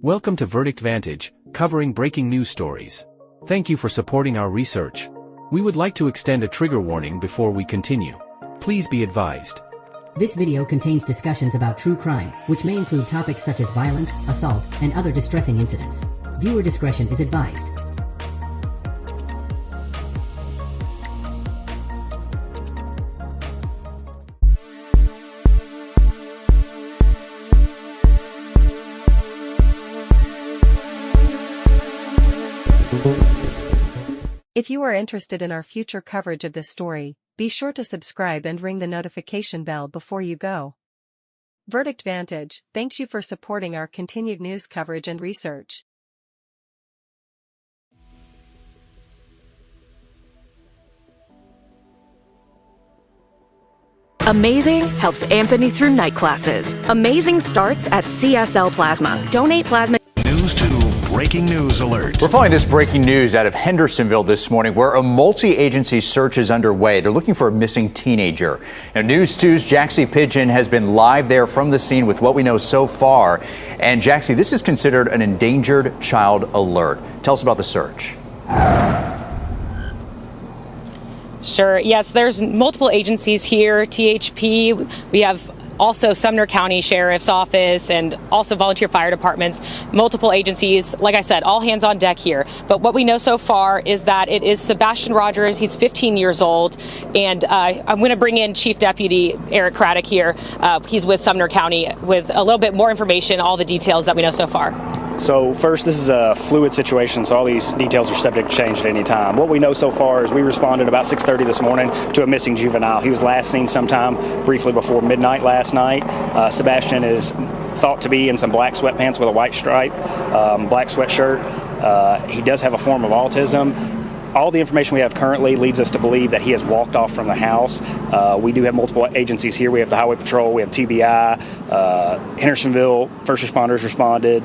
Welcome to Verdict Vantage, covering breaking news stories. Thank you for supporting our research. We would like to extend a trigger warning before we continue. Please be advised. This video contains discussions about true crime, which may include topics such as violence, assault, and other distressing incidents. Viewer discretion is advised. If you are interested in our future coverage of this story, be sure to subscribe and ring the notification bell before you go. Verdict Vantage thanks you for supporting our continued news coverage and research. Amazing helped Anthony through night classes. Amazing starts at CSL Plasma. Donate plasma. News 2 breaking news alert. We're following this breaking news out of Hendersonville this morning, where a multi-agency search is underway. They're looking for a missing teenager. Now, News 2's Jaxie Pigeon has been live there from the scene with what we know so far. And Jaxie, this is considered an endangered child alert. Tell us about the search. Sure. Yes, there's multiple agencies here. THP, we have also Sumner County Sheriff's Office and also volunteer fire departments, multiple agencies. Like I said, all hands on deck here. But what we know so far is that it is Sebastian Rogers. He's 15 years old. And I'm going to bring in Chief Deputy Eric Craddock here. He's with Sumner County with a little bit more information, all the details that we know so far. So first, this is a fluid situation, so all these details are subject to change at any time. What we know so far is we responded about 6:30 this morning to a missing juvenile. He was last seen sometime briefly before midnight last night. Sebastian is thought to be in some black sweatpants with a white stripe, black sweatshirt. He does have a form of autism. All the information we have currently leads us to believe that he has walked off from the house. We do have multiple agencies here. We have the Highway Patrol, we have TBI, Hendersonville first responders responded.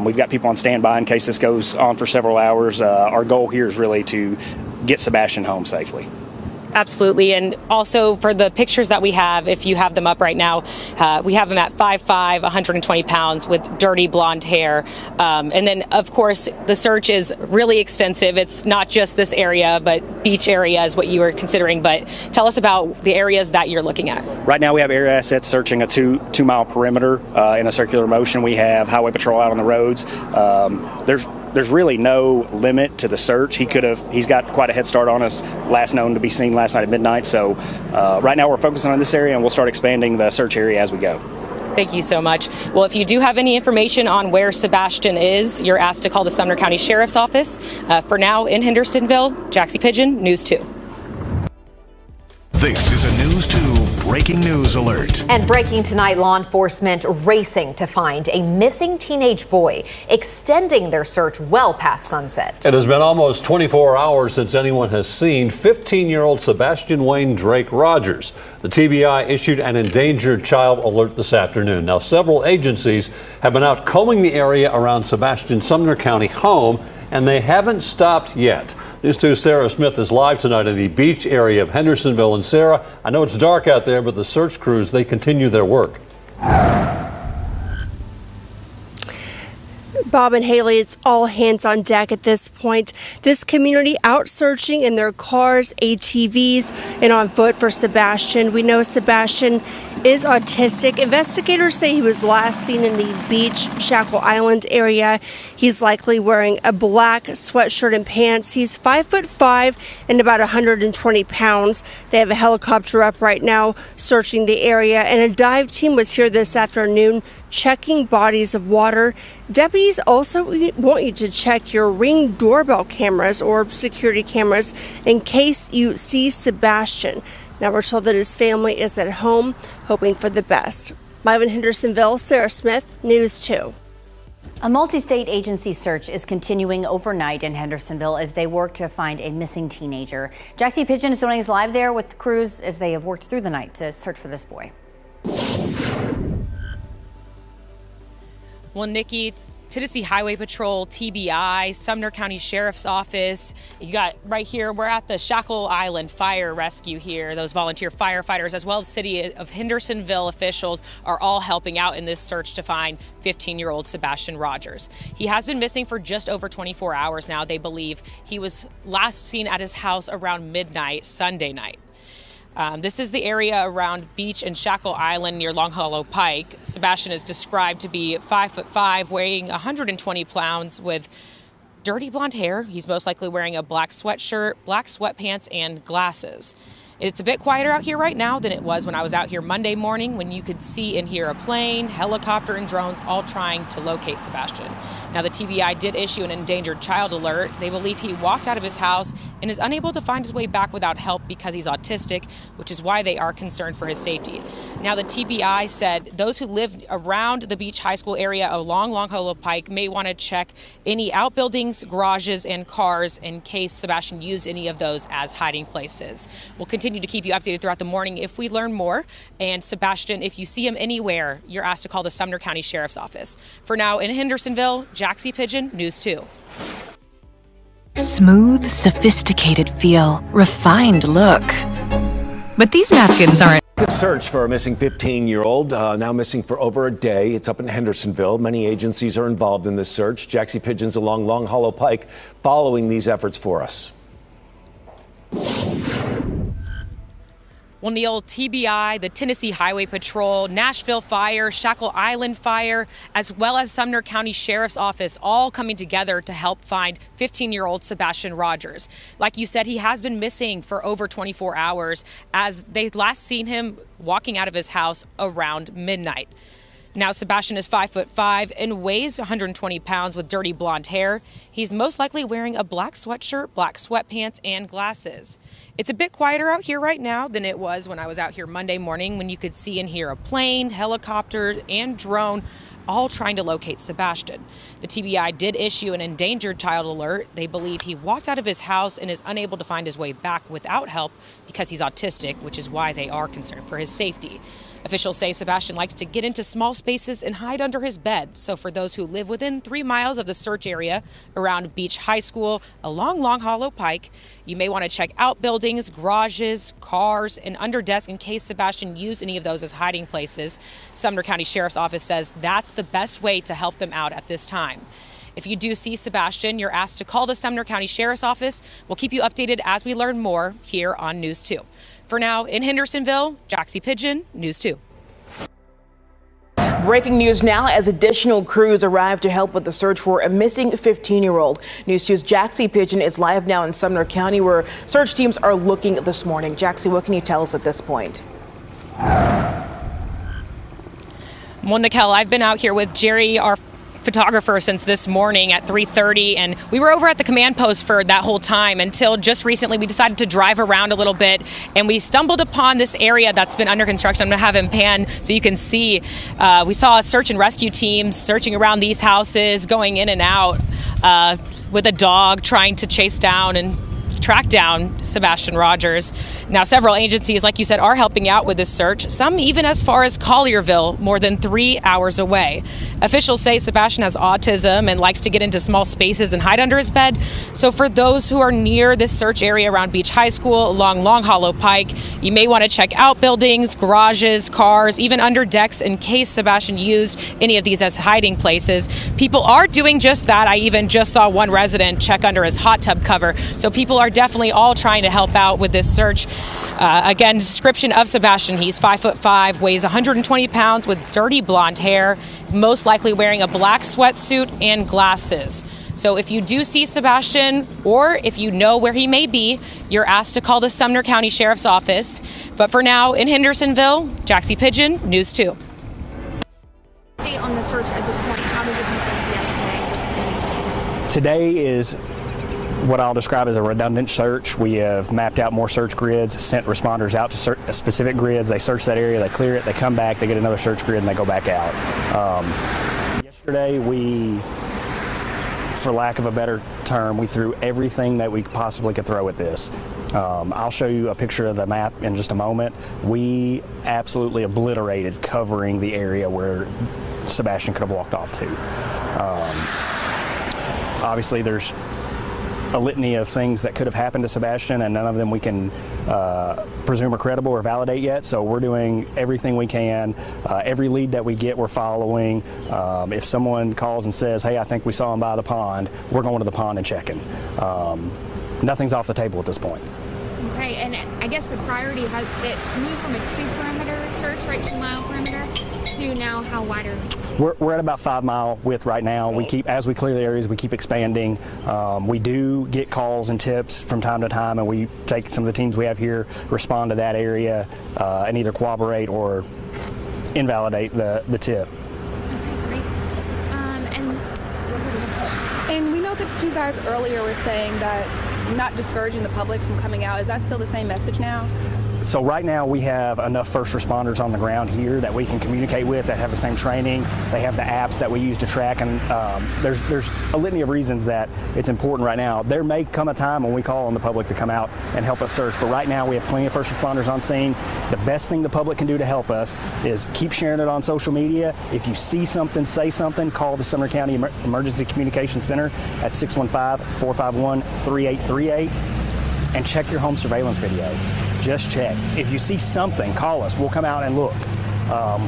We've got people on standby in case this goes on for several hours. Our goal here is really to get Sebastian home safely. Absolutely. And also for the pictures that we have, if you have them up right now, we have him at 5'5", 120 pounds with dirty blonde hair. And then, of course, the search is really extensive. It's not just this area, but beach area is what you were considering. But tell us about the areas that you're looking at. Right now we have area assets searching a two-mile perimeter in a circular motion. We have Highway Patrol out on the roads. There's really no limit to the search. He's got quite a head start on us, last known to be seen last night at midnight. So right now we're focusing on this area, and we'll start expanding the search area as we go. Thank you so much. Well, if you do have any information on where Sebastian is, you're asked to call the Sumner County Sheriff's Office. For now, in Hendersonville, Jaxie Pigeon, News 2. This is a News 2 breaking news alert. And breaking tonight, law enforcement racing to find a missing teenage boy, extending their search well past sunset. It has been almost 24 hours since anyone has seen 15-year-old Sebastian Wayne Drake Rogers. The TBI issued an endangered child alert this afternoon. Now, several agencies have been out combing the area around Sebastian's Sumner County home, and they haven't stopped yet. News 2's Sarah Smith is live tonight in the beach area of Hendersonville. And Sarah, I know it's dark out there, but the search crews, they continue their work. Bob and Haley, it's all hands on deck at this point. This community out searching in their cars, ATVs, and on foot for Sebastian. We know Sebastian is autistic. Investigators say he was last seen in the beach, Shackle Island area. He's likely wearing a black sweatshirt and pants. He's 5'5" and about 120 pounds. They have a helicopter up right now searching the area, and a dive team was here this afternoon checking bodies of water. Deputies also want you to check your Ring doorbell cameras or security cameras in case you see Sebastian. Now we're told that his family is at home, hoping for the best. Live in Hendersonville, Sarah Smith, News 2. A multi-state agency search is continuing overnight in Hendersonville as they work to find a missing teenager. Jaxie Pigeon is joining us live there with crews as they have worked through the night to search for this boy. Well, Nikki, Tennessee Highway Patrol, TBI, Sumner County Sheriff's Office. You got right here, we're at the Shackle Island Fire Rescue here. Those volunteer firefighters, as well as City of Hendersonville officials, are all helping out in this search to find 15-year-old Sebastian Rogers. He has been missing for just over 24 hours now. They believe he was last seen at his house around midnight Sunday night. This is the area around Beach and Shackle Island near Long Hollow Pike. Sebastian is described to be 5'5", weighing 120 pounds with dirty blonde hair. He's most likely wearing a black sweatshirt, black sweatpants, and glasses. It's a bit quieter out here right now than it was when I was out here Monday morning, when you could see and hear a plane, helicopter, and drones all trying to locate Sebastian. Now, the TBI did issue an endangered child alert. They believe he walked out of his house and is unable to find his way back without help because he's autistic, which is why they are concerned for his safety. Now, the TBI said those who live around the Beach High School area along Long Hollow Pike may want to check any outbuildings, garages, and cars in case Sebastian used any of those as hiding places. We'll continue to keep you updated throughout the morning if we learn more. And Sebastian, if you see him anywhere, you're asked to call the Sumner County Sheriff's Office. For now, in Hendersonville, Jaxie Pigeon, News 2. Smooth, sophisticated feel, refined look. But these napkins aren't. The search for a missing 15-year-old, now missing for over a day. It's up in Hendersonville. Many agencies are involved in this search. Jaxie Pigeon's along Long Hollow Pike following these efforts for us. Well, Neil, TBI, the Tennessee Highway Patrol, Nashville Fire, Shackle Island Fire, as well as Sumner County Sheriff's Office, all coming together to help find 15-year-old Sebastian Rogers. Like you said, he has been missing for over 24 hours, as they last seen him walking out of his house around midnight. Now, Sebastian is 5'5" and weighs 120 pounds with dirty blonde hair. He's most likely wearing a black sweatshirt, black sweatpants, and glasses. It's a bit quieter out here right now than it was when I was out here Monday morning, when you could see and hear a plane, helicopter, and drone all trying to locate Sebastian. The TBI did issue an endangered child alert. They believe he walked out of his house and is unable to find his way back without help because he's autistic, which is why they are concerned for his safety. Officials say Sebastian likes to get into small spaces and hide under his bed. So for those who live within 3 miles of the search area around Beach High School along Long Hollow Pike, you may want to check outbuildings, garages, cars, and under desks in case Sebastian used any of those as hiding places. Sumner County Sheriff's Office says that's the best way to help them out at this time. If you do see Sebastian, you're asked to call the Sumner County Sheriff's Office. We'll keep you updated as we learn more here on News 2. For now, in Hendersonville, Jaxie Pigeon, News 2. Breaking news now as additional crews arrive to help with the search for a missing 15-year-old. News 2's Jaxie Pigeon is live now in Sumner County, where search teams are looking this morning. Jaxie, what can you tell us at this point? Well, Nicole, I've been out here with Jerry, our photographer, since this morning at 3:30, and we were over at the command post for that whole time until just recently we decided to drive around a little bit, and we stumbled upon this area that's been under construction. I'm gonna have him pan so you can see. We saw search and rescue teams searching around these houses, going in and out with a dog trying to chase down and track down Sebastian Rogers. Now, several agencies, like you said, are helping out with this search, some even as far as Collierville, more than 3 hours away. Officials say Sebastian has autism and likes to get into small spaces and hide under his bed. So for those who are near this search area around Beach High School along Long Hollow Pike, you may want to check outbuildings, garages, cars, even under decks in case Sebastian used any of these as hiding places. People are doing just that. I even just saw one resident check under his hot tub cover. So people are definitely all trying to help out with this search. Again, description of Sebastian: he's 5'5", weighs 120 pounds with dirty blonde hair, most likely wearing a black sweatsuit and glasses. So if you do see Sebastian, or if you know where he may be, you're asked to call the Sumner County Sheriff's Office. But for now, in Hendersonville, Jaxie Pigeon, News 2. Update on the search at this point. How does it compare to yesterday? What's going on? Today is what I'll describe as a redundant search. We have mapped out more search grids, sent responders out to specific grids. They search that area, they clear it, they come back, they get another search grid, and they go back out. Yesterday, we, for lack of a better term, we threw everything that we possibly could throw at this. I'll show you a picture of the map in just a moment. We absolutely obliterated covering the area where Sebastian could have walked off to. Obviously, there's a litany of things that could have happened to Sebastian, and none of them we can presume are credible or validate yet. So we're doing everything we can. Every lead that we get, we're following. If someone calls and says, hey, I think we saw him by the pond, we're going to the pond and checking. Nothing's off the table at this point. Okay, and I guess the priority has it's moved from a 2-perimeter search, right, 2-mile perimeter, to now how wider? We're at about 5-mile width right now. We keep, as we clear the areas, we keep expanding. We do get calls and tips from time to time, and we take some of the teams we have here, respond to that area, and either corroborate or invalidate the tip. Okay, great. And we know that you guys earlier were saying that not discouraging the public from coming out. Is that still the same message now? So right now we have enough first responders on the ground here that we can communicate with, that have the same training. They have the apps that we use to track, and there's a litany of reasons that it's important right now. There may come a time when we call on the public to come out and help us search, but right now we have plenty of first responders on scene. The best thing the public can do to help us is keep sharing it on social media. If you see something, say something, call the Sumner County Emergency Communications Center at 615-451-3838 and check your home surveillance video. Just check. If you see something, call us. We'll come out and look. I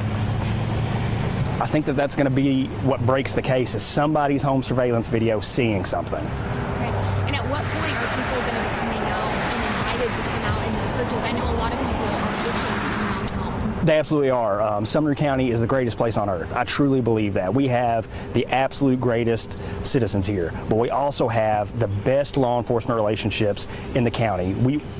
think that that's going to be what breaks the case, is somebody's home surveillance video seeing something. Okay. And at what point are people going to be coming out and invited to come out in those searches? I know a lot of people are itching to come out and help. They absolutely are. Sumner County is the greatest place on earth. I truly believe that. We have the absolute greatest citizens here, but we also have the best law enforcement relationships in the county.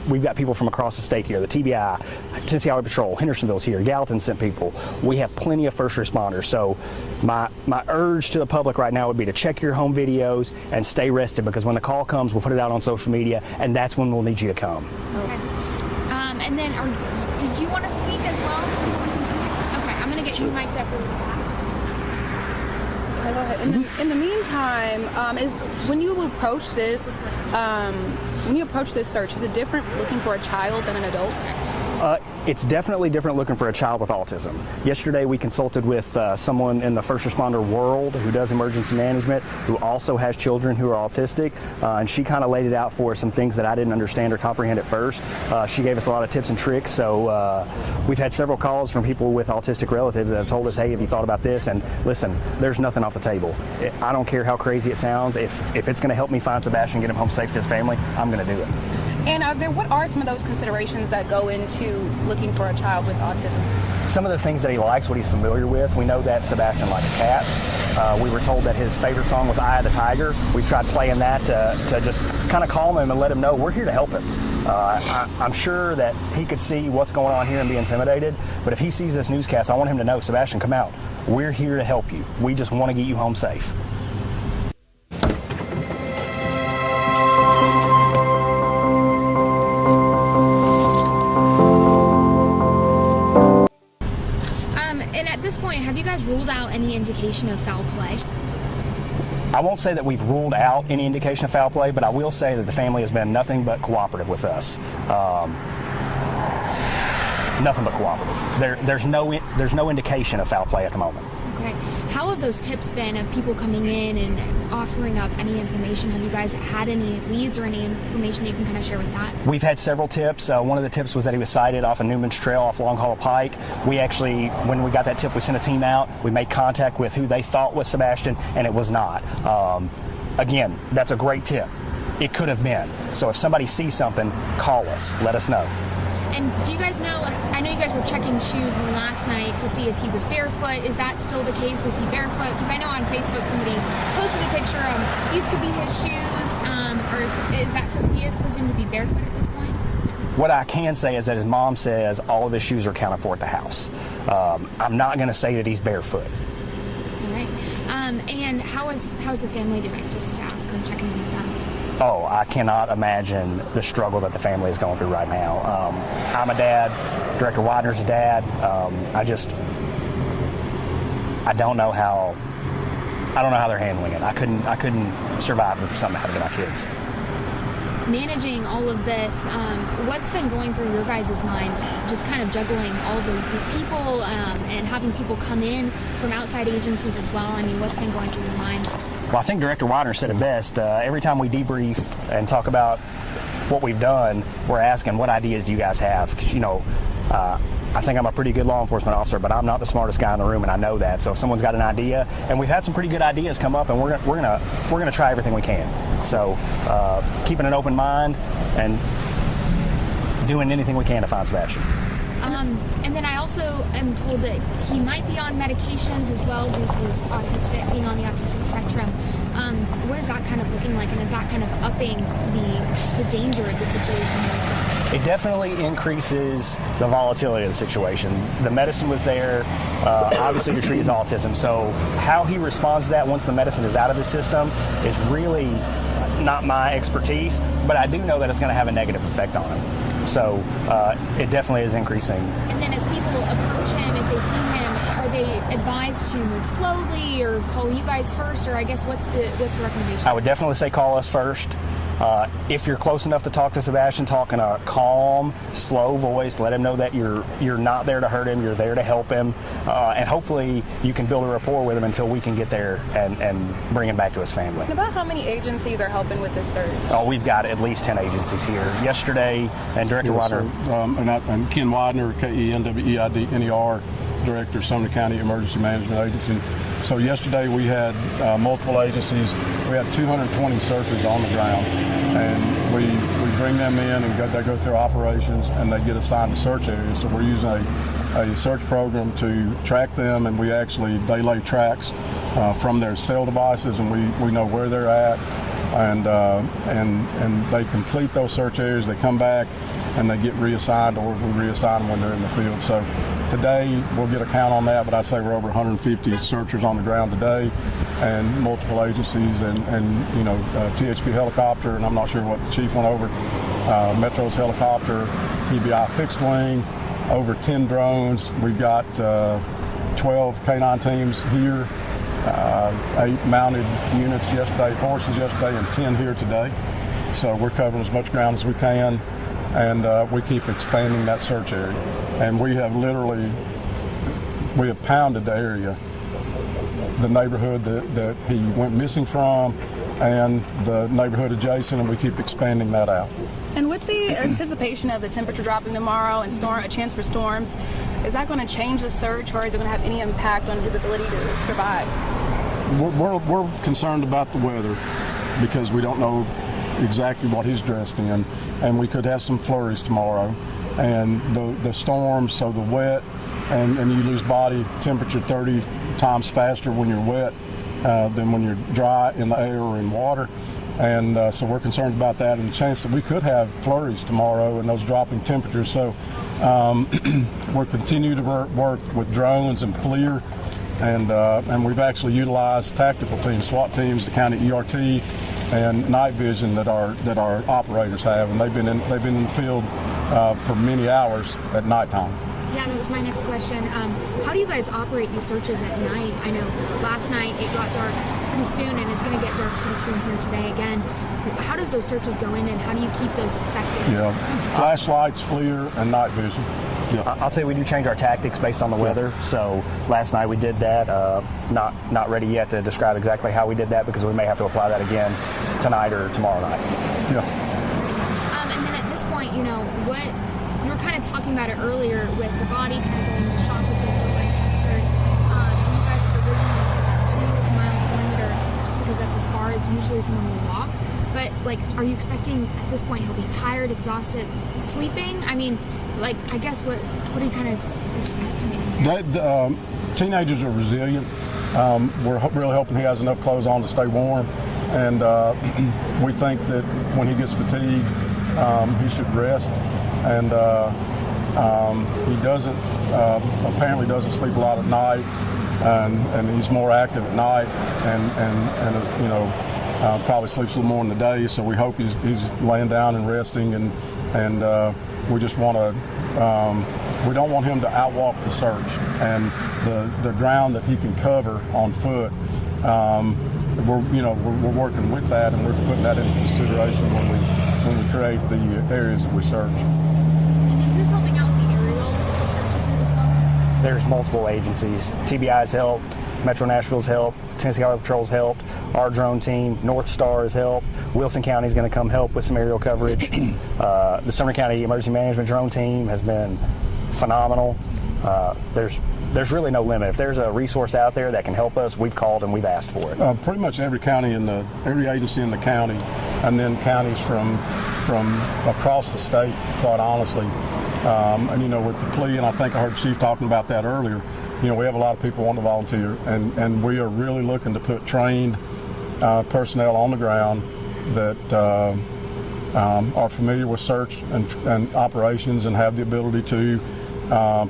We've got people from across the state here, the TBI, Tennessee Highway Patrol, Hendersonville's here, Gallatin sent people. We have plenty of first responders. So my urge to the public right now would be to check your home videos and stay rested, because when the call comes, we'll put it out on social media, and that's when we'll need you to come. Okay. And then did you want to speak as well before we continue? Okay, I'm going to get you mic'd up really fast. Okay, go ahead. In the meantime, when you approach this search, is it different looking for a child than an adult? It's definitely different looking for a child with autism. Yesterday we consulted with someone in the first responder world who does emergency management, who also has children who are autistic, and she kind of laid it out for us, some things that I didn't understand or comprehend at first. She gave us a lot of tips and tricks, so we've had several calls from people with autistic relatives that have told us, hey, have you thought about this? And listen, there's nothing off the table. I don't care how crazy it sounds. If it's going to help me find Sebastian and get him home safe to his family, I'm going to do it. And what are some of those considerations that go into looking for a child with autism? Some of the things that he likes, what he's familiar with. We know that Sebastian likes cats. We were told that his favorite song was Eye of the Tiger. We've tried playing that to just kind of calm him and let him know we're here to help him. I'm sure that he could see what's going on here and be intimidated, but if he sees this newscast, I want him to know, Sebastian, come out. We're here to help you. We just want to get you home safe. Have you guys ruled out any indication of foul play? I won't say that we've ruled out any indication of foul play, but I will say that the family has been nothing but cooperative with us. Nothing but cooperative. There's no indication of foul play at the moment. Okay. How have those tips been of people coming in and offering up any information? Have you guys had any leads or any information that you can kind of share with that? We've had several tips. One of the tips was that he was sighted off of Newman's Trail off Long Hollow Pike. We actually, when we got that tip, we sent a team out. We made contact with who they thought was Sebastian, and it was not. Again, that's a great tip. It could have been. So if somebody sees something, call us. Let us know. And do you guys know, I know you guys were checking shoes last night to see if he was barefoot. Is that still the case? Is he barefoot? Because I know on Facebook somebody posted a picture of these could be his shoes, or is that so he is presumed to be barefoot at this point? What I can say is that his mom says all of his shoes are accounted for at the house. I'm not going to say that he's barefoot. All right. And how's the family doing? Just to ask, I'm checking in with them. Oh, I cannot imagine the struggle that the family is going through right now. I'm a dad. Director Widener's a dad. I don't know how they're handling it. I couldn't survive if something happened to my kids. managing all of this, what's been going through your guys' mind, just kind of juggling all of these people and having people come in from outside agencies as well? I mean, what's been going through your mind? Well, I think Director Widener said it best. Every time we debrief and talk about what we've done, we're asking, what ideas do you guys have? Because, I think I'm a pretty good law enforcement officer, but I'm not the smartest guy in the room, and I know that. So if someone's got an idea, and we've had some pretty good ideas come up, and we're gonna try everything we can. So keeping an open mind and doing anything we can to find Sebastian. And then I also am told that he might be on medications as well due to his being on the autistic spectrum. What is that kind of looking like, and is that kind of upping the danger of the situation as well? It definitely increases the volatility of the situation. The medicine was there, obviously to treat his autism, so how he responds to that once the medicine is out of his system is really not my expertise, but I do know that it's going to have a negative effect on him. So it definitely is increasing. And then as people approach him, if they see him, are they advised to move slowly or call you guys first, or I guess what's the recommendation? I would definitely say call us first. If you're close enough to talk to Sebastian, talk in a calm, slow voice. Let him know that you're not there to hurt him. You're there to help him, and hopefully you can build a rapport with him until we can get there and bring him back to his family. And about how many agencies are helping with this search? Oh, we've got at least 10 agencies here. Yesterday, and Director Widener. I'm Ken Widener, KENWEIDNER, Director, Sumner County Emergency Management Agency. So yesterday we had multiple agencies. We had 220 searchers on the ground, and we bring them in and they go through operations and they get assigned a search area. So we're using a search program to track them, and they lay tracks from their cell devices, and we know where they're at, and they complete those search areas. They come back and they get reassigned, or we reassign them when they're in the field. So today we'll get a count on that, but I'd say we're over 150 searchers on the ground today, and multiple agencies, and THP helicopter, and I'm not sure what the chief went over, Metro's helicopter, TBI fixed wing, over 10 drones. We've got 12 K9 teams here, 8 mounted units yesterday, horses yesterday, and 10 here today. So we're covering as much ground as we can, and we keep expanding that search area. And we have pounded the area, the neighborhood that he went missing from, and the neighborhood adjacent, and we keep expanding that out. And with the anticipation of the temperature dropping tomorrow and a chance for storms, is that going to change the search, or is it going to have any impact on his ability to survive? We're concerned about the weather because we don't know exactly what he's dressed in, and we could have some flurries tomorrow. And the storms, so the wet, and you lose body temperature 30 times faster when you're wet than when you're dry in the air or in water. And so we're concerned about that, and the chance that we could have flurries tomorrow and those dropping temperatures. So we're continuing to work with drones and FLIR, and we've actually utilized tactical teams, SWAT teams, the county ERT, and night vision that our operators have, and they've been in the field for many hours at nighttime. Yeah, that was my next question. How do you guys operate these searches at night? I know last night it got dark pretty soon, and it's going to get dark pretty soon here today again. How does those searches go in, and how do you keep those effective? Yeah, flashlights, FLIR, and night vision. Yeah. I'll tell you, we do change our tactics based on the weather. So last night we did that. Not ready yet to describe exactly how we did that, because we may have to apply that again tonight or tomorrow night. Yeah. And then at this point, what you were kind of talking about it earlier with the body kind of going into shock with those low temperatures, and you guys have originally said that 2-mile perimeter just because that's as far as usually someone will walk. But are you expecting at this point he'll be tired, exhausted, sleeping? I mean, I guess what are you kind of estimating here? Teenagers are resilient. We're really hoping he has enough clothes on to stay warm, and we think that when he gets fatigued, he should rest. And he apparently doesn't sleep a lot at night, and he's more active at night, and probably sleeps a little more in the day. So we hope he's laying down and resting, and we just want to. We don't want him to outwalk the search, and the ground that he can cover on foot. We're working with that, and we're putting that into consideration when we when we create the areas that we search. And who's helping out with the aerial searches as well? There's multiple agencies. TBI's helped, Metro Nashville's helped, Tennessee Highway Patrol's helped, our drone team, North Star has helped, Wilson County is going to come help with some aerial coverage. The Sumner County Emergency Management drone team has been phenomenal. There's really no limit. If there's a resource out there that can help us, we've called and we've asked for it. Pretty much every agency in the county, and then counties from across the state, quite honestly. And you know, with the plea, and I think I heard Chief talking about that earlier, you know, we have a lot of people wanting to volunteer, and we are really looking to put trained personnel on the ground that are familiar with search and operations and have the ability to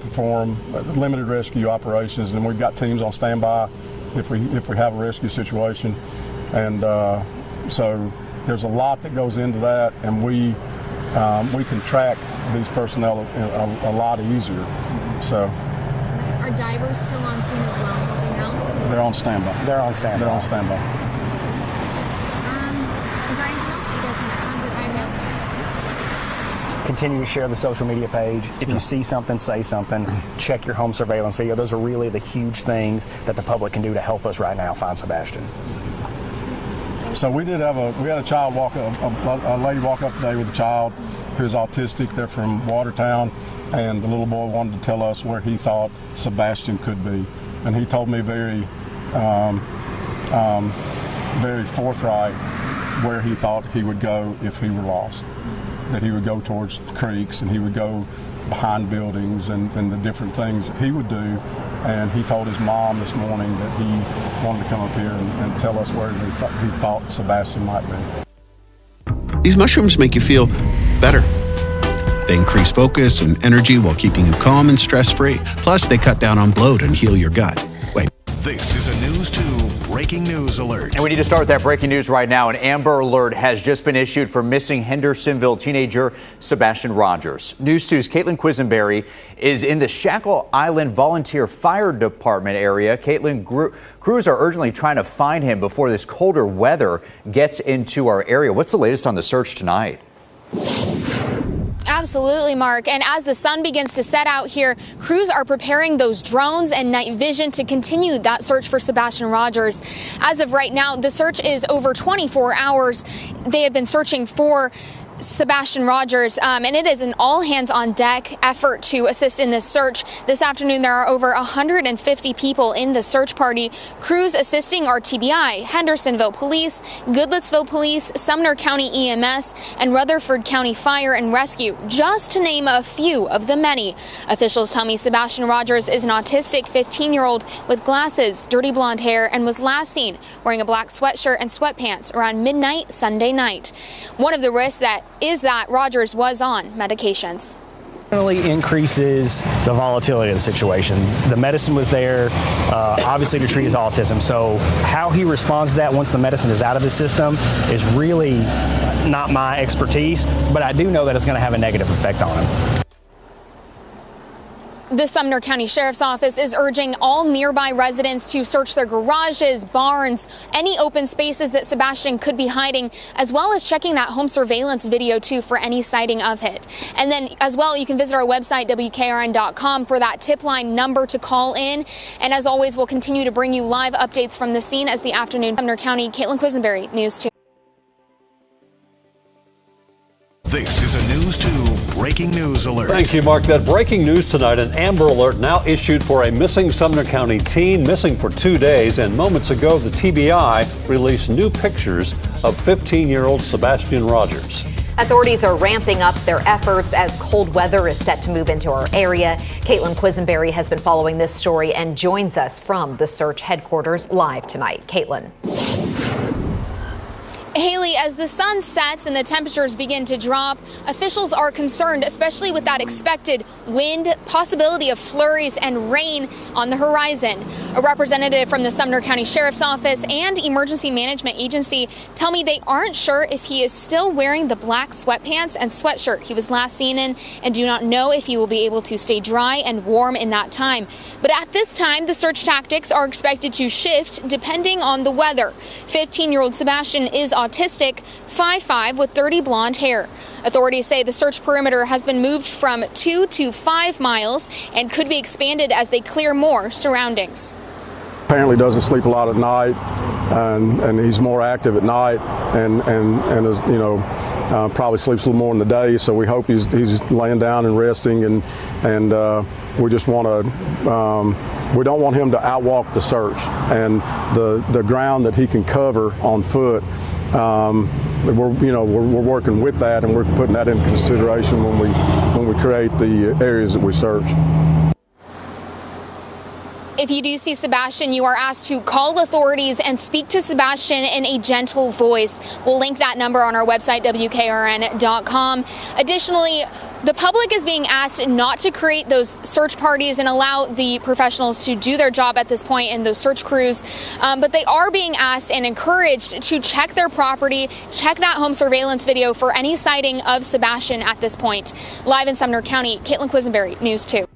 perform limited rescue operations. And we've got teams on standby if we have a rescue situation. And so there's a lot that goes into that, and we can track these personnel a lot easier. So. Are divers still on scene as well, helping out? They're on standby. They're on standby. They're on standby. Is there anything else that you guys want to add that I announced it? Continue to share the social media page. If you see something, say something. Check your home surveillance video. Those are really the huge things that the public can do to help us right now find Sebastian. So we had a child walk up, a lady walk up today with a child who's autistic. They're from Watertown, and the little boy wanted to tell us where he thought Sebastian could be, and he told me very forthright where he thought he would go if he were lost. That he would go towards creeks, and he would go behind buildings, and the different things that he would do. And he told his mom this morning that he wanted to come up here and tell us where he thought Sebastian might be. These mushrooms make you feel better. They increase focus and energy while keeping you calm and stress-free. Plus, they cut down on bloat and heal your gut. Wait. This is a News 2 breaking news alert. And we need to start with that breaking news right now. An Amber Alert has just been issued for missing Hendersonville teenager Sebastian Rogers. News 2's Caitlin Quisenberry is in the Shackle Island Volunteer Fire Department area. Caitlin, crews are urgently trying to find him before this colder weather gets into our area. What's the latest on the search tonight? Absolutely, Mark. And as the sun begins to set out here, crews are preparing those drones and night vision to continue that search for Sebastian Rogers. As of right now, the search is over 24 hours. They have been searching for Sebastian Rogers, and it is an all-hands-on-deck effort to assist in this search. This afternoon, there are over 150 people in the search party. Crews assisting are TBI, Hendersonville Police, Goodlettsville Police, Sumner County EMS, and Rutherford County Fire and Rescue, just to name a few of the many. Officials tell me Sebastian Rogers is an autistic 15-year-old with glasses, dirty blonde hair, and was last seen wearing a black sweatshirt and sweatpants around midnight Sunday night. One of the risks is that Rogers was on medications. Definitely increases the volatility of the situation. The medicine was there, obviously, to treat his autism. So how he responds to that once the medicine is out of his system is really not my expertise, but I do know that it's going to have a negative effect on him. The Sumner County Sheriff's Office is urging all nearby residents to search their garages, barns, any open spaces that Sebastian could be hiding, as well as checking that home surveillance video, too, for any sighting of it. And then, as well, you can visit our website, WKRN.com, for that tip line number to call in. And as always, we'll continue to bring you live updates from the scene as the afternoon. Sumner County, Caitlin Quisenberry, News 2. This is a News 2 breaking news alert. Thank you, Mark. That breaking news tonight, an Amber Alert now issued for a missing Sumner County teen, missing for 2 days. And moments ago, the TBI released new pictures of 15-year-old Sebastian Rogers. Authorities are ramping up their efforts as cold weather is set to move into our area. Caitlin Quisenberry has been following this story and joins us from the search headquarters live tonight. Caitlin. Haley, as the sun sets and the temperatures begin to drop, officials are concerned, especially with that expected wind, possibility of flurries and rain on the horizon. A representative from the Sumner County Sheriff's Office and Emergency Management Agency tell me they aren't sure if he is still wearing the black sweatpants and sweatshirt he was last seen in, and do not know if he will be able to stay dry and warm in that time. But at this time, the search tactics are expected to shift depending on the weather. 15-year-old Sebastian is autistic, 5'5", with 30 blonde hair. Authorities say the search perimeter has been moved from 2 to 5 miles and could be expanded as they clear more surroundings. Apparently doesn't sleep a lot at night, and he's more active at night, and is, you know, probably sleeps a little more in the day. So we hope he's laying down and resting, and we just want to. We don't want him to outwalk the search, and the ground that he can cover on foot. We're working with that, and we're putting that into consideration when we create the areas that we search. If you do see Sebastian, you are asked to call authorities and speak to Sebastian in a gentle voice. We'll link that number on our website, WKRN.com. Additionally, the public is being asked not to create those search parties and allow the professionals to do their job at this point in those search crews. But they are being asked and encouraged to check their property, check that home surveillance video for any sighting of Sebastian at this point. Live in Sumner County, Caitlin Quisenberry, News 2.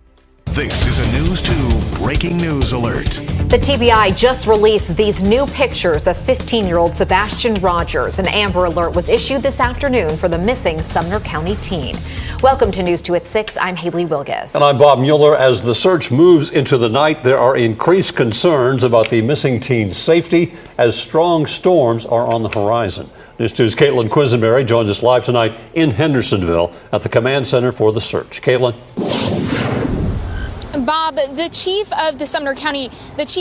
This is a News 2 breaking news alert. The TBI just released these new pictures of 15-year-old Sebastian Rogers. An Amber Alert was issued this afternoon for the missing Sumner County teen. Welcome to News 2 at 6. I'm Haley Wilgus. And I'm Bob Mueller. As the search moves into the night, there are increased concerns about the missing teen's safety as strong storms are on the horizon. News 2's Caitlin Quisenberry joins us live tonight in Hendersonville at the command center for the search. Caitlin. Bob, the chief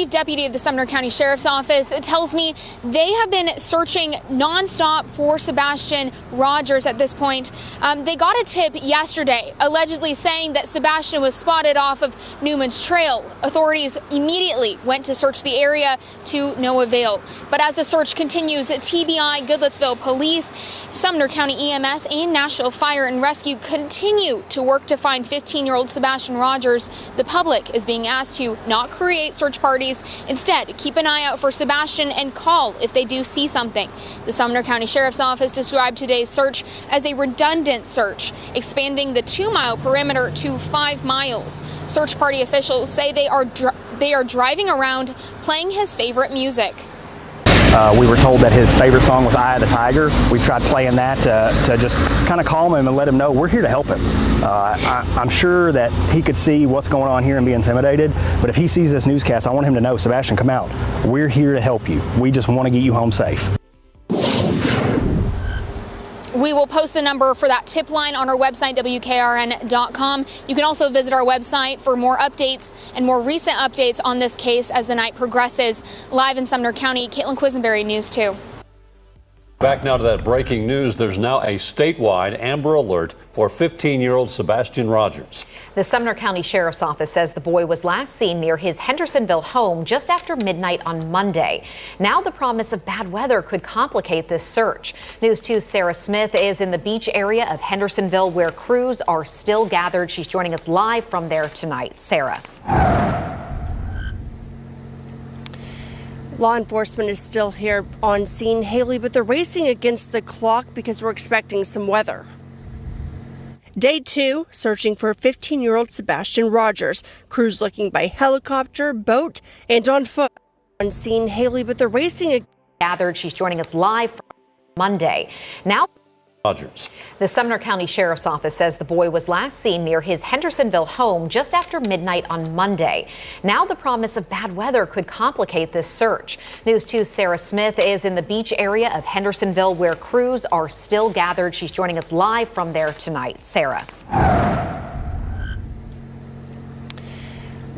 deputy of the Sumner County Sheriff's Office tells me they have been searching nonstop for Sebastian Rogers at this point. They got a tip yesterday allegedly saying that Sebastian was spotted off of Newman's Trail. Authorities immediately went to search the area to no avail. But as the search continues, TBI, Goodlettsville Police, Sumner County EMS, and Nashville Fire and Rescue continue to work to find 15-year-old Sebastian Rogers. The public is being asked to not create search parties. Instead, keep an eye out for Sebastian and call if they do see something. The Sumner County Sheriff's Office described today's search as a redundant search, expanding the 2-mile perimeter to 5 miles. Search party officials say they are driving around playing his favorite music. We were told that his favorite song was Eye of the Tiger. We tried playing that to just kind of calm him and let him know we're here to help him. I'm sure that he could see what's going on here and be intimidated, but if he sees this newscast, I want him to know, Sebastian, come out. We're here to help you. We just want to get you home safe. We will post the number for that tip line on our website, WKRN.com. You can also visit our website for more updates and more recent updates on this case as the night progresses. Live in Sumner County, Caitlin Quisenberry, News 2. Back now to that breaking news. There's now a statewide Amber Alert for 15-year-old Sebastian Rogers. The Sumner County Sheriff's Office says the boy was last seen near his Hendersonville home just after midnight on Monday. Now the promise of bad weather could complicate this search. News 2's Sarah Smith is in the beach area of Hendersonville where crews are still gathered. She's joining us live from there tonight. Sarah. Law enforcement is still here on scene, Haley, but they're racing against the clock because we're expecting some weather. Day 2, searching for 15-year-old Sebastian Rogers. Crews looking by helicopter, boat, and on foot. On scene, Haley, but they're racing gathered. She's joining us live from Monday. Now Rogers. The Sumner County Sheriff's Office says the boy was last seen near his Hendersonville home just after midnight on Monday. Now the promise of bad weather could complicate this search. News 2's Sarah Smith is in the beach area of Hendersonville where crews are still gathered. She's joining us live from there tonight. Sarah.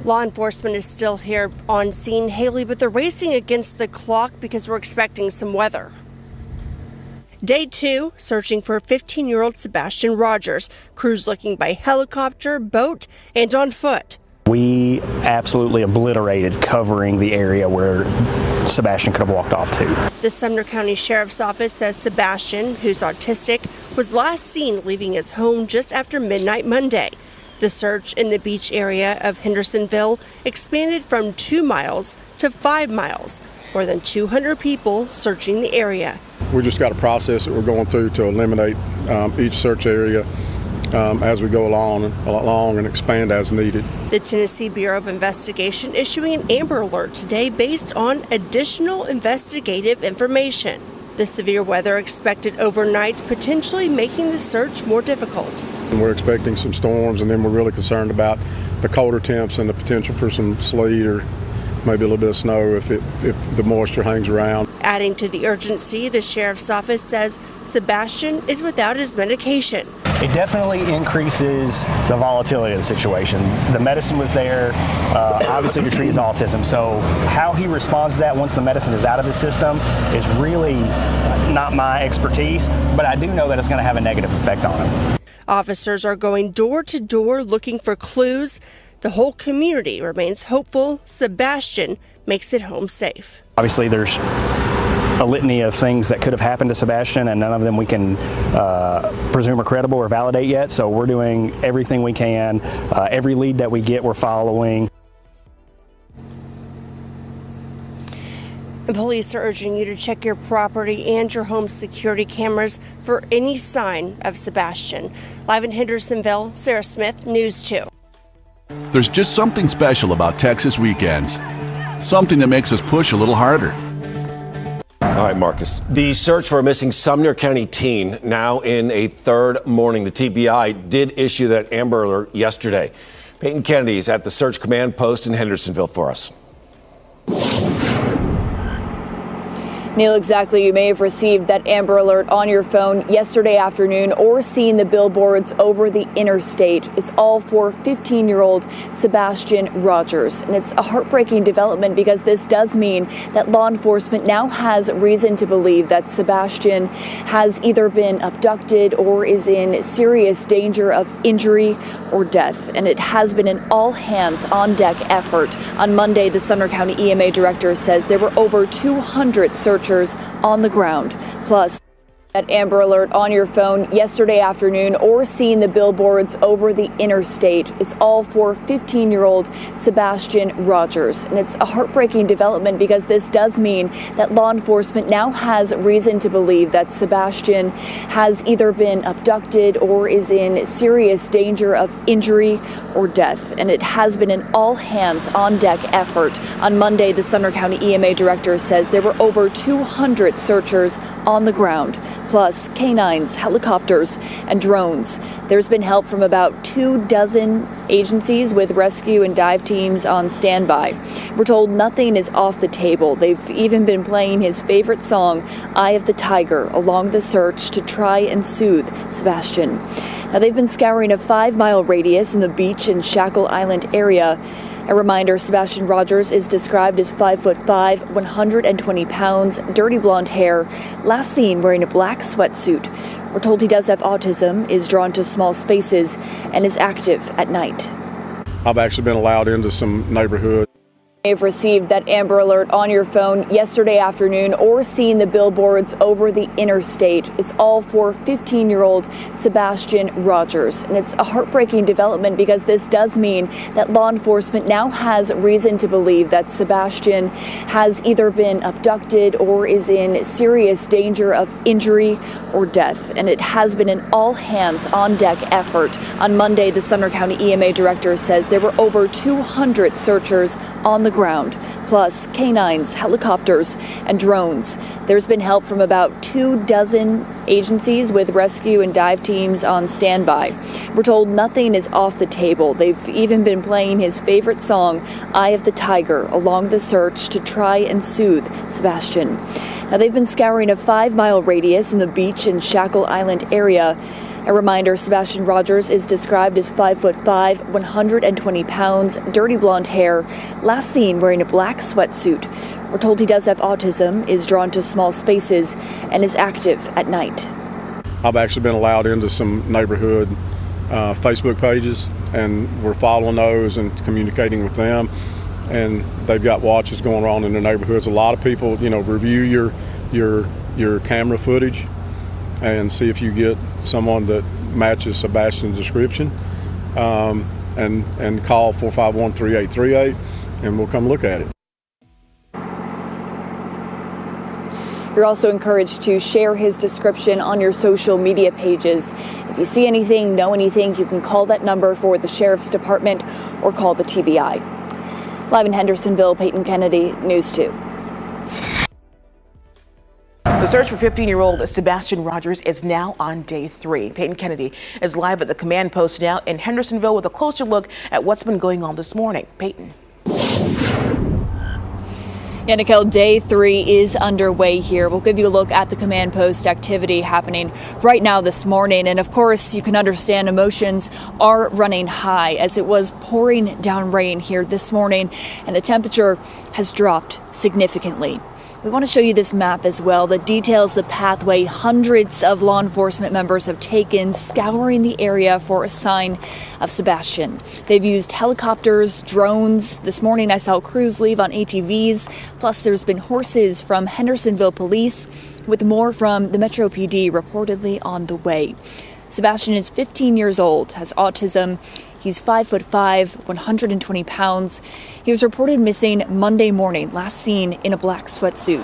Law enforcement is still here on scene, Haley, but they're racing against the clock because we're expecting some weather. Day 2, searching for 15-year-old Sebastian Rogers. Crews looking by helicopter, boat, and on foot. We absolutely obliterated covering the area where Sebastian could have walked off to. The Sumner County Sheriff's Office says Sebastian, who's autistic, was last seen leaving his home just after midnight Monday. The search in the beach area of Hendersonville expanded from 2 miles to 5 miles. More than 200 people searching the area. We just got a process that we're going through to eliminate each search area as we go along and expand as needed. The Tennessee Bureau of Investigation issuing an Amber Alert today based on additional investigative information. The severe weather expected overnight, potentially making the search more difficult. We're expecting some storms, and then we're really concerned about the colder temps and the potential for some sleet or maybe a little bit of snow if the moisture hangs around. Adding to the urgency, the sheriff's office says Sebastian is without his medication. It definitely increases the volatility of the situation. The medicine was there, obviously to treat his autism, so how he responds to that once the medicine is out of his system is really not my expertise, but I do know that it's going to have a negative effect on him. Officers are going door to door looking for clues. The whole community remains hopeful Sebastian makes it home safe. Obviously, there's a litany of things that could have happened to Sebastian, and none of them we can presume are credible or validate yet. So we're doing everything we can. Every lead that we get, we're following. And police are urging you to check your property and your home security cameras for any sign of Sebastian. Live in Hendersonville, Sarah Smith, News 2. There's just something special about Texas weekends. Something that makes us push a little harder. All right, Marcus. The search for a missing Sumner County teen now in a third morning. The TBI did issue that Amber Alert yesterday. Peyton Kennedy is at the search command post in Hendersonville for us. Neil, exactly. You may have received that Amber Alert on your phone yesterday afternoon or seen the billboards over the interstate. It's all for 15-year-old Sebastian Rogers. And it's a heartbreaking development because this does mean that law enforcement now has reason to believe that Sebastian has either been abducted or is in serious danger of injury or death. And it has been an all-hands-on-deck effort. On Monday, the Sumner County EMA director says there were over 200 searchers on the ground. Plus, that Amber Alert on your phone yesterday afternoon or seen the billboards over the interstate. It's all for 15-year-old Sebastian Rogers. And it's a heartbreaking development because this does mean that law enforcement now has reason to believe that Sebastian has either been abducted or is in serious danger of injury or death. And it has been an all-hands-on-deck effort. On Monday, the Sumner County EMA director says there were over 200 searchers on the ground. Plus canines, helicopters, and drones. There's been help from about 24 agencies with rescue and dive teams on standby. We're told nothing is off the table. They've even been playing his favorite song, Eye of the Tiger, along the search to try and soothe Sebastian. Now, they've been scouring a 5-mile radius in the beach and Shackle Island area. A reminder, Sebastian Rogers is described as 5'5", 120 pounds, dirty blonde hair, last seen wearing a black sweatsuit. We're told he does have autism, is drawn to small spaces, and is active at night. I've actually been allowed into some neighborhoods. You may have received that Amber Alert on your phone yesterday afternoon or seen the billboards over the interstate. It's all for 15-year-old Sebastian Rogers. And it's a heartbreaking development because this does mean that law enforcement now has reason to believe that Sebastian has either been abducted or is in serious danger of injury or death. And it has been an all-hands-on-deck effort. On Monday, the Sumner County EMA director says there were over 200 searchers on the ground, plus canines, helicopters, and drones. There's been help from about 24 agencies with rescue and dive teams on standby. We're told nothing is off the table. They've even been playing his favorite song, Eye of the Tiger, along the search to try and soothe Sebastian. Now, they've been scouring a 5-mile radius in the beach and Shackle Island area. A reminder, Sebastian Rogers is described as 5'5", 120 pounds, dirty blonde hair, last seen wearing a black sweatsuit. We're told he does have autism, is drawn to small spaces, and is active at night. I've actually been allowed into some neighborhood Facebook pages, and we're following those and communicating with them. And they've got watches going on in their neighborhoods. A lot of people, review your camera footage and see if you get someone that matches Sebastian's description, and call 451-3838, and we'll come look at it. You're also encouraged to share his description on your social media pages. If you see anything, know anything, you can call that number for the Sheriff's Department or call the TBI. Live in Hendersonville, Peyton Kennedy, News 2. The search for 15-year-old Sebastian Rogers is now on day 3. Peyton Kennedy is live at the command post now in Hendersonville with a closer look at what's been going on this morning. Peyton. Yeah, Nicole, day 3 is underway here. We'll give you a look at the command post activity happening right now this morning. And of course, you can understand emotions are running high as it was pouring down rain here this morning and the temperature has dropped significantly. We want to show you this map as well that details the pathway hundreds of law enforcement members have taken, scouring the area for a sign of Sebastian. They've used helicopters, drones. This morning I saw crews leave on ATVs. Plus there's been horses from Hendersonville Police with more from the Metro PD reportedly on the way. Sebastian is 15 years old, has autism. He's 5'5", 120 pounds. He was reported missing Monday morning, last seen in a black sweatsuit.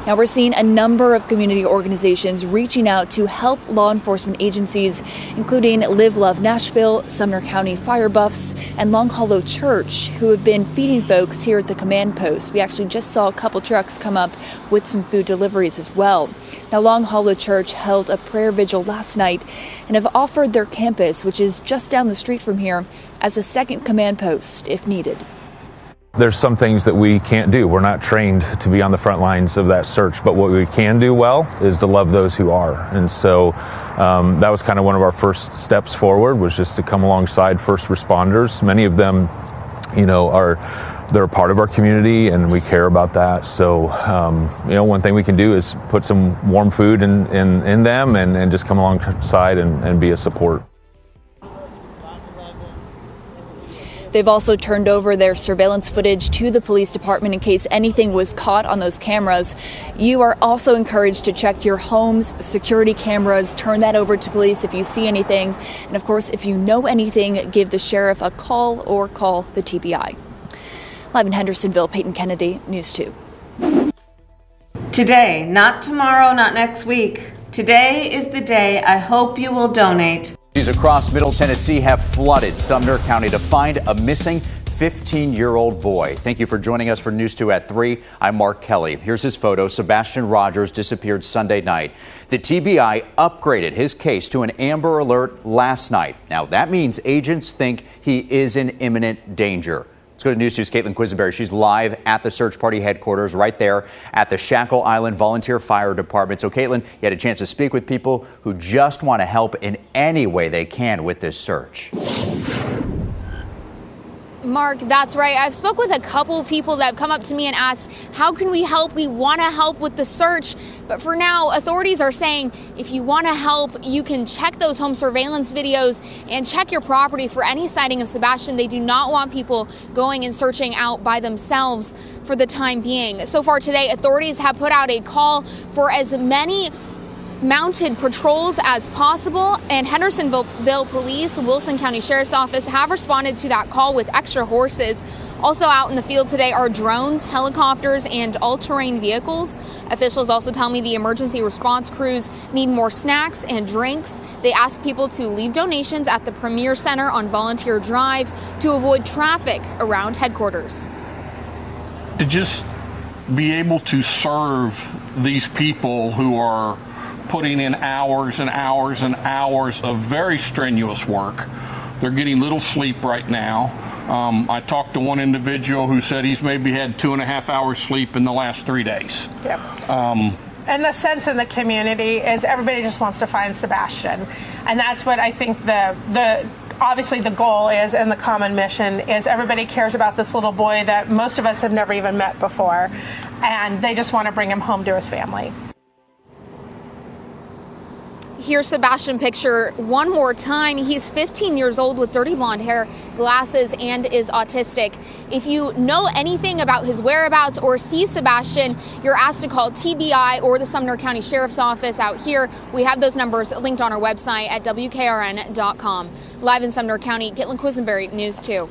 Now we're seeing a number of community organizations reaching out to help law enforcement agencies, including Live Love Nashville, Sumner County Fire Buffs, and Long Hollow Church, who have been feeding folks here at the command post. We actually just saw a couple trucks come up with some food deliveries as well. Now Long Hollow Church held a prayer vigil last night and have offered their campus, which is just down the street from here, as a second command post if needed. There's some things that we can't do. We're not trained to be on the front lines of that search, but what we can do well is to love those who are. And so that was kind of one of our first steps forward, was just to come alongside first responders. Many of them, they're a part of our community and we care about that. So, one thing we can do is put some warm food in them and just come alongside and be a support. They've also turned over their surveillance footage to the police department in case anything was caught on those cameras. You are also encouraged to check your home's security cameras. Turn that over to police if you see anything. And of course, if you know anything, give the sheriff a call or call the TBI. Live in Hendersonville, Peyton Kennedy, News 2. Today, not tomorrow, not next week. Today is the day I hope you will donate. Across Middle Tennessee have flooded Sumner County to find a missing 15-year-old boy. Thank you for joining us for News 2 at 3. I'm Mark Kelly. Here's his photo. Sebastian Rogers disappeared Sunday night. The TBI upgraded his case to an Amber Alert last night. Now, that means agents think he is in imminent danger. Let's go to News 2's Caitlin Quisenberry. She's live at the search party headquarters right there at the Shackle Island Volunteer Fire Department. So, Caitlin, you had a chance to speak with people who just want to help in any way they can with this search. Mark, that's right. I've spoke with a couple people that have come up to me and asked, how can we help? We want to help with the search. But for now, authorities are saying if you want to help, you can check those home surveillance videos and check your property for any sighting of Sebastian. They do not want people going and searching out by themselves for the time being. So far today, authorities have put out a call for as many mounted patrols as possible, and Hendersonville Police, Wilson County Sheriff's Office have responded to that call with extra horses. Also out in the field today are drones, helicopters, and all-terrain vehicles. Officials also tell me the emergency response crews need more snacks and drinks. They ask people to leave donations at the Premier Center on Volunteer Drive to avoid traffic around headquarters. To just be able to serve these people who are putting in hours and hours and hours of very strenuous work. They're getting little sleep right now. I talked to one individual who said he's maybe had 2.5 hours sleep in the last 3 days. Yep. And the sense in the community is everybody just wants to find Sebastian. And that's what I think obviously the goal is, and the common mission is, everybody cares about this little boy that most of us have never even met before. And they just want to bring him home to his family. Here's Sebastian picture one more time. He's 15 years old with dirty blonde hair, glasses, and is autistic. If you know anything about his whereabouts or see Sebastian, you're asked to call TBI or the Sumner County Sheriff's Office out here. We have those numbers linked on our website at WKRN.com. Live in Sumner County, Caitlin Quisenberry, News 2.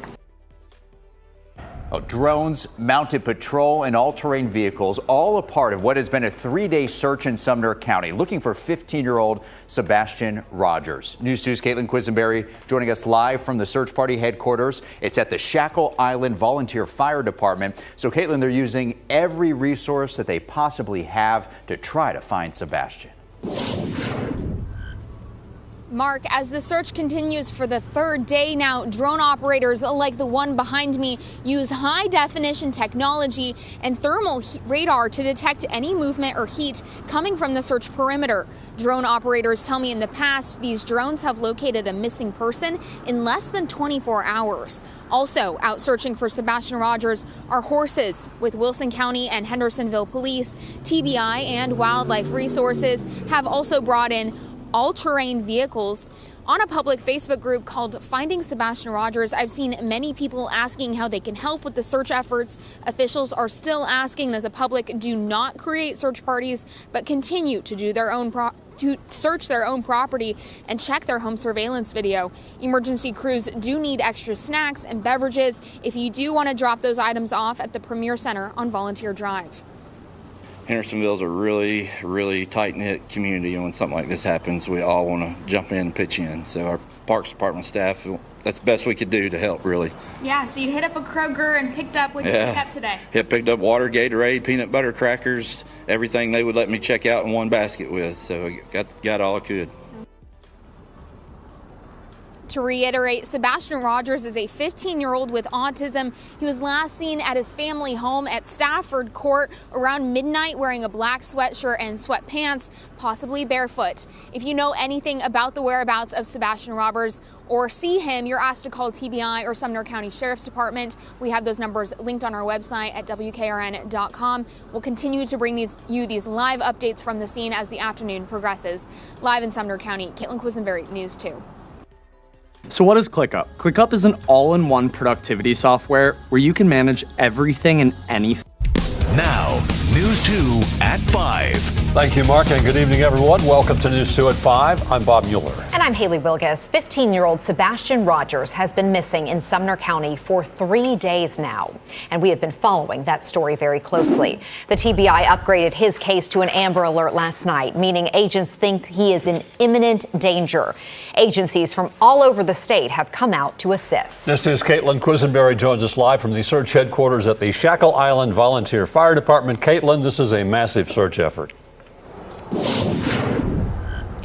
Drones, mounted patrol, and all-terrain vehicles, all a part of what has been a 3-day search in Sumner County, looking for 15-year-old Sebastian Rogers. News 2's Caitlin Quisenberry joining us live from the search party headquarters. It's at the Shackle Island Volunteer Fire Department. So, Caitlin, they're using every resource that they possibly have to try to find Sebastian. Mark, as the search continues for the 3rd day now, drone operators like the one behind me use high-definition technology and thermal radar to detect any movement or heat coming from the search perimeter. Drone operators tell me in the past these drones have located a missing person in less than 24 hours. Also out searching for Sebastian Rogers are horses, with Wilson County and Hendersonville Police. TBI and Wildlife Resources have also brought in all-terrain vehicles. On a public Facebook group called Finding Sebastian Rogers, I've seen many people asking how they can help with the search efforts. Officials are still asking that the public do not create search parties, but continue to do their own to search their own property and check their home surveillance video. Emergency crews do need extra snacks and beverages if you do want to drop those items off at the Premier Center on Volunteer Drive. Hendersonville's a really, really tight-knit community, and when something like this happens, we all want to jump in and pitch in. So our Parks Department staff, that's the best we could do to help, really. Yeah, so you hit up a Kroger and picked up what you picked up today? Picked up water, Gatorade, peanut butter, crackers, everything they would let me check out in one basket with. So I got all I could. To reiterate, Sebastian Rogers is a 15-year-old with autism. He was last seen at his family home at Stafford Court around midnight wearing a black sweatshirt and sweatpants, possibly barefoot. If you know anything about the whereabouts of Sebastian Rogers or see him, you're asked to call TBI or Sumner County Sheriff's Department. We have those numbers linked on our website at WKRN.com. We'll continue to bring you these live updates from the scene as the afternoon progresses. Live in Sumner County, Caitlin Quisenberry, News 2. So what is ClickUp? ClickUp is an all-in-one productivity software where you can manage everything and anything. Now, News 2 at 5. Thank you, Mark, and good evening, everyone. Welcome to News 2 at 5. I'm Bob Mueller. And I'm Haley Wilgus. 15-year-old Sebastian Rogers has been missing in Sumner County for 3 days now, and we have been following that story very closely. The TBI upgraded his case to an Amber Alert last night, meaning agents think he is in imminent danger. Agencies from all over the state have come out to assist. This is Caitlin Quisenberry joins us live from the search headquarters at the Shackle Island Volunteer Fire Department. Caitlin, this is a massive search effort.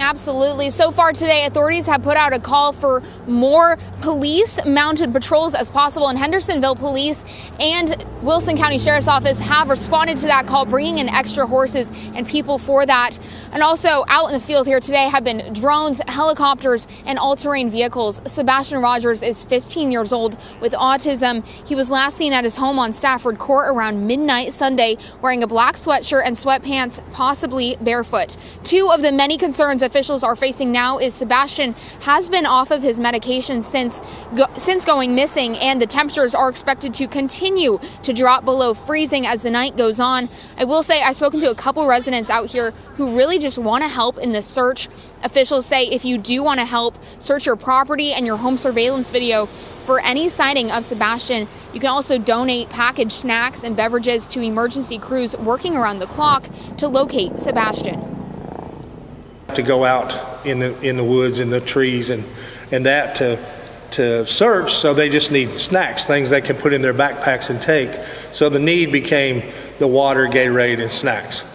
Absolutely. So far today, authorities have put out a call for more police mounted patrols as possible, and Hendersonville Police and Wilson County Sheriff's Office have responded to that call, bringing in extra horses and people for that. And also out in the field here today have been drones, helicopters, and all-terrain vehicles. Sebastian Rogers is 15 years old with autism. He was last seen at his home on Stafford Court around midnight Sunday wearing a black sweatshirt and sweatpants, possibly barefoot. Two of the many concerns officials are facing now is Sebastian has been off of his medication since going missing, and the temperatures are expected to continue to drop below freezing as the night goes on. I will say I've spoken to a couple residents out here who really just want to help in the search. Officials say if you do want to help search your property and your home surveillance video for any sighting of Sebastian, you can also donate packaged snacks and beverages to emergency crews working around the clock to locate Sebastian. To go out in the woods and the trees and that to search, so they just need snacks, things they can put in their backpacks and take. So the need became the water, Gatorade, and snacks.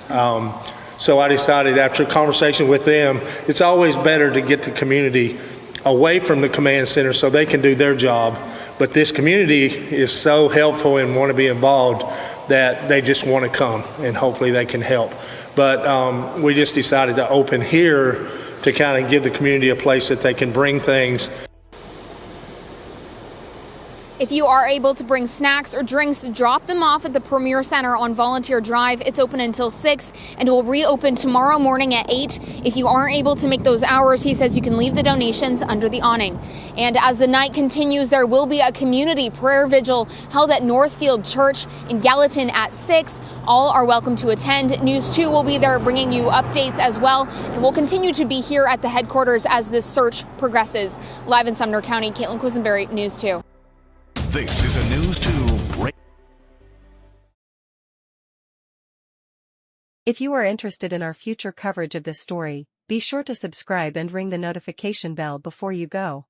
So I decided after a conversation with them, it's always better to get the community away from the command center so they can do their job. But this community is so helpful and want to be involved that they just want to come, and hopefully they can help. But we just decided to open here to kind of give the community a place that they can bring things. If you are able to bring snacks or drinks, drop them off at the Premier Center on Volunteer Drive. It's open until 6 and will reopen tomorrow morning at 8. If you aren't able to make those hours, he says you can leave the donations under the awning. And as the night continues, there will be a community prayer vigil held at Northfield Church in Gallatin at 6. All are welcome to attend. News 2 will be there bringing you updates as well. And we'll continue to be here at the headquarters as this search progresses. Live in Sumner County, Caitlin Quisenberry, News 2. This is a News 2 break. If you are interested in our future coverage of this story, be sure to subscribe and ring the notification bell before you go.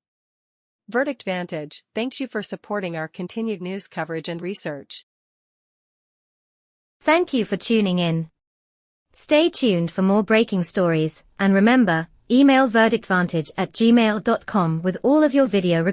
Verdict Vantage thanks you for supporting our continued news coverage and research. Thank you for tuning in. Stay tuned for more breaking stories, and remember, email verdictvantage@gmail.com with all of your video